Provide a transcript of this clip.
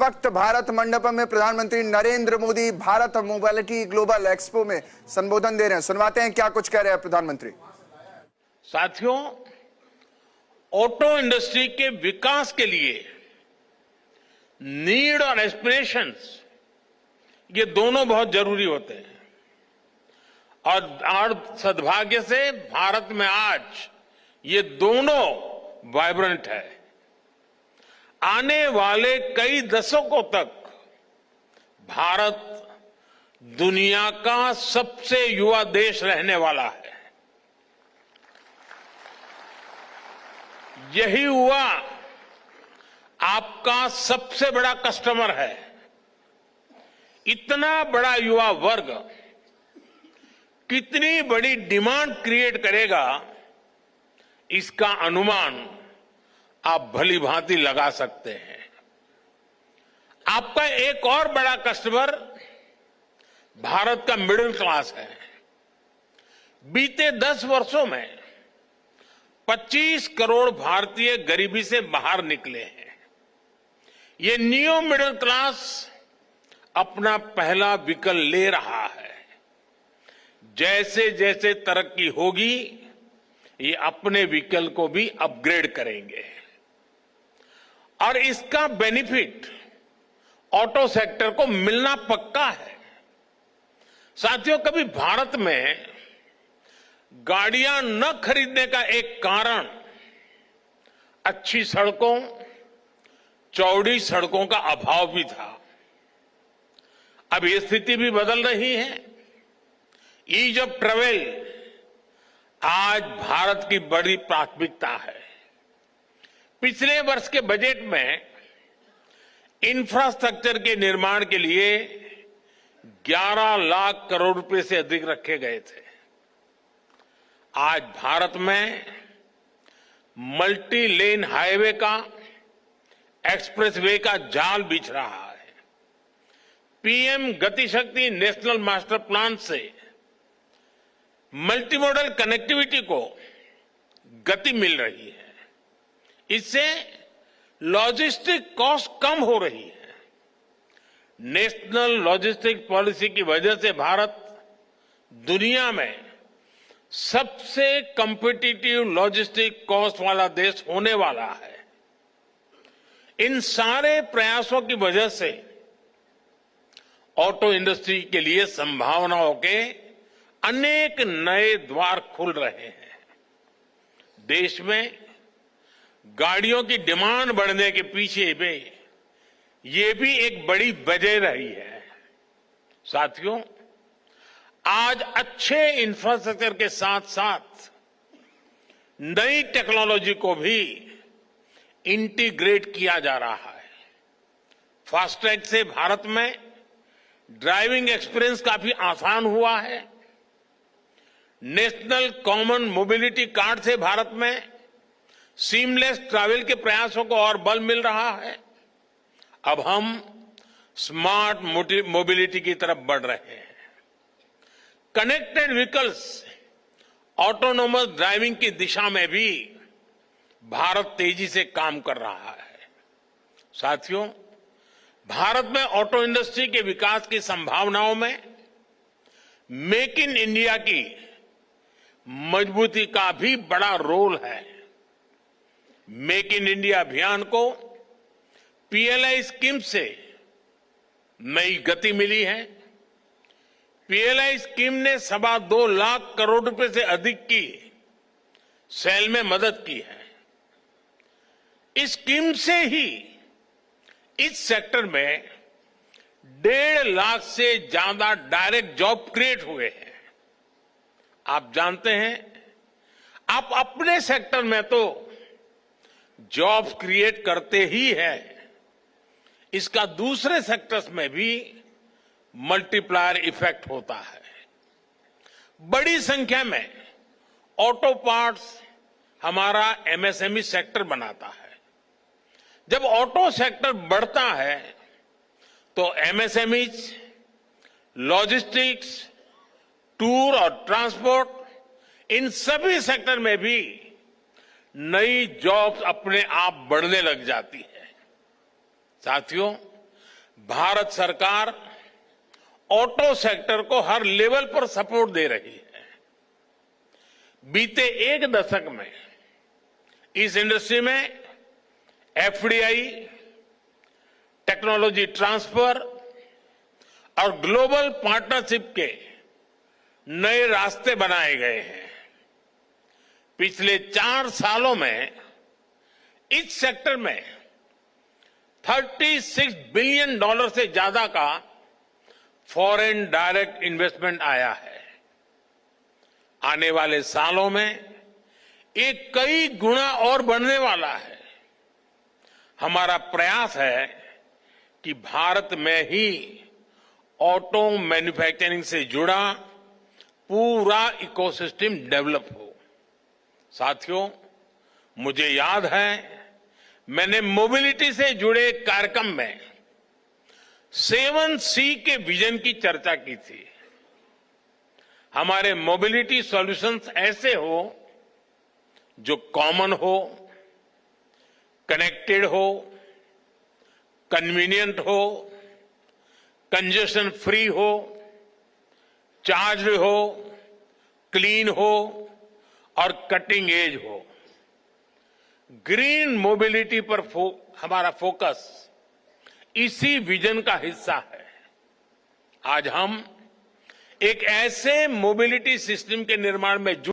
वक्त भारत मंडपम में प्रधानमंत्री Narendra Modi Bharat mobility global expo में संबोधन दे रहे हैं। सुनवाते हैं क्या कुछ कह रहे हैं प्रधानमंत्री। साथियों, ऑटो इंडस्ट्री के विकास के लिए नीड और एस्पिरेशंस ये दोनों बहुत जरूरी होते हैं और सद्भाग्य से भारत में आज ये दोनों वाइब्रेंट है। आने वाले कई दशकों तक भारत दुनिया का सबसे युवा देश रहने वाला है। यही युवा आपका सबसे बड़ा कस्टमर है। इतना बड़ा युवा वर्ग कितनी बड़ी डिमांड क्रिएट करेगा, इसका अनुमान आप भली भांति लगा सकते हैं। आपका एक और बड़ा कस्टमर भारत का मिडिल क्लास है। बीते 10 वर्षों में 25 करोड़ भारतीय गरीबी से बाहर निकले हैं। ये न्यू मिडिल क्लास अपना पहला व्हीकल ले रहा है। जैसे जैसे तरक्की होगी, ये अपने व्हीकल को भी अपग्रेड करेंगे और इसका बेनिफिट ऑटो सेक्टर को मिलना पक्का है। साथियों, कभी भारत में गाड़ियां न खरीदने का एक कारण अच्छी सड़कों, चौड़ी सड़कों का अभाव भी था। अब ये स्थिति भी बदल रही है। ईज ऑफ ट्रेवल आज भारत की बड़ी प्राथमिकता है। पिछले वर्ष के बजट में इंफ्रास्ट्रक्चर के निर्माण के लिए 11 लाख करोड़ रुपए से अधिक रखे गए थे। आज भारत में मल्टी लेन हाईवे का, एक्सप्रेसवे का जाल बिछ रहा है। पीएम गति शक्ति नेशनल मास्टर प्लान से मल्टीमोडल कनेक्टिविटी को गति मिल रही है। इससे लॉजिस्टिक कॉस्ट कम हो रही है। नेशनल लॉजिस्टिक पॉलिसी की वजह से भारत दुनिया में सबसे कॉम्पिटिटिव लॉजिस्टिक कॉस्ट वाला देश होने वाला है। इन सारे प्रयासों की वजह से ऑटो इंडस्ट्री के लिए संभावनाओं के अनेक नए द्वार खुल रहे हैं। देश में गाड़ियों की डिमांड बढ़ने के पीछे में ये भी एक बड़ी वजह रही है। साथियों, आज अच्छे इंफ्रास्ट्रक्चर के साथ साथ नई टेक्नोलॉजी को भी इंटीग्रेट किया जा रहा है। फास्टैग से भारत में ड्राइविंग एक्सपीरियंस काफी आसान हुआ है। नेशनल कॉमन मोबिलिटी कार्ड से भारत में सीमलेस ट्रैवल के प्रयासों को और बल मिल रहा है। अब हम स्मार्ट मोबिलिटी की तरफ बढ़ रहे हैं। कनेक्टेड व्हीकल्स, ऑटोनोमस ड्राइविंग की दिशा में भी भारत तेजी से काम कर रहा है। साथियों, भारत में ऑटो इंडस्ट्री के विकास की संभावनाओं में मेक इन इंडिया की मजबूती का भी बड़ा रोल है। मेक इन इंडिया अभियान को पीएलआई स्कीम से नई गति मिली है। पीएलआई स्कीम ने 2.25 लाख करोड़ रुपए से अधिक की सेल में मदद की है। इस स्कीम से ही इस सेक्टर में 1.5 लाख से ज्यादा डायरेक्ट जॉब क्रिएट हुए हैं। आप जानते हैं, आप अपने सेक्टर में तो जॉब क्रिएट करते ही है, इसका दूसरे सेक्टर्स में भी मल्टीप्लायर इफेक्ट होता है। बड़ी संख्या में ऑटो पार्ट्स हमारा एमएसएमई सेक्टर बनाता है। जब ऑटो सेक्टर बढ़ता है तो एमएसएमईज, लॉजिस्टिक्स, टूर और ट्रांसपोर्ट, इन सभी सेक्टर में भी नई जॉब्स अपने आप बढ़ने लग जाती है। साथियों, भारत सरकार ऑटो सेक्टर को हर लेवल पर सपोर्ट दे रही है। बीते एक दशक में इस इंडस्ट्री में एफडीआई, टेक्नोलॉजी ट्रांसफर और ग्लोबल पार्टनरशिप के नए रास्ते बनाए गए हैं। पिछले 4 सालों में इस सेक्टर में $36 बिलियन से ज्यादा का फॉरेन डायरेक्ट इन्वेस्टमेंट आया है। आने वाले सालों में ये कई गुना और बढ़ने वाला है। हमारा प्रयास है कि भारत में ही ऑटो मैन्युफैक्चरिंग से जुड़ा पूरा इकोसिस्टम डेवलप हो। साथियों, मुझे याद है मैंने मोबिलिटी से जुड़े कार्यक्रम में 7C के विजन की चर्चा की थी। हमारे मोबिलिटी सॉल्यूशंस ऐसे हो जो कॉमन हो, कनेक्टेड हो, कन्वीनियंट हो, कंजेशन फ्री हो, चार्ज हो, क्लीन हो और कटिंग एज हो। ग्रीन मोबिलिटी पर हमारा फोकस इसी विजन का हिस्सा है। आज हम एक ऐसे मोबिलिटी सिस्टम के निर्माण में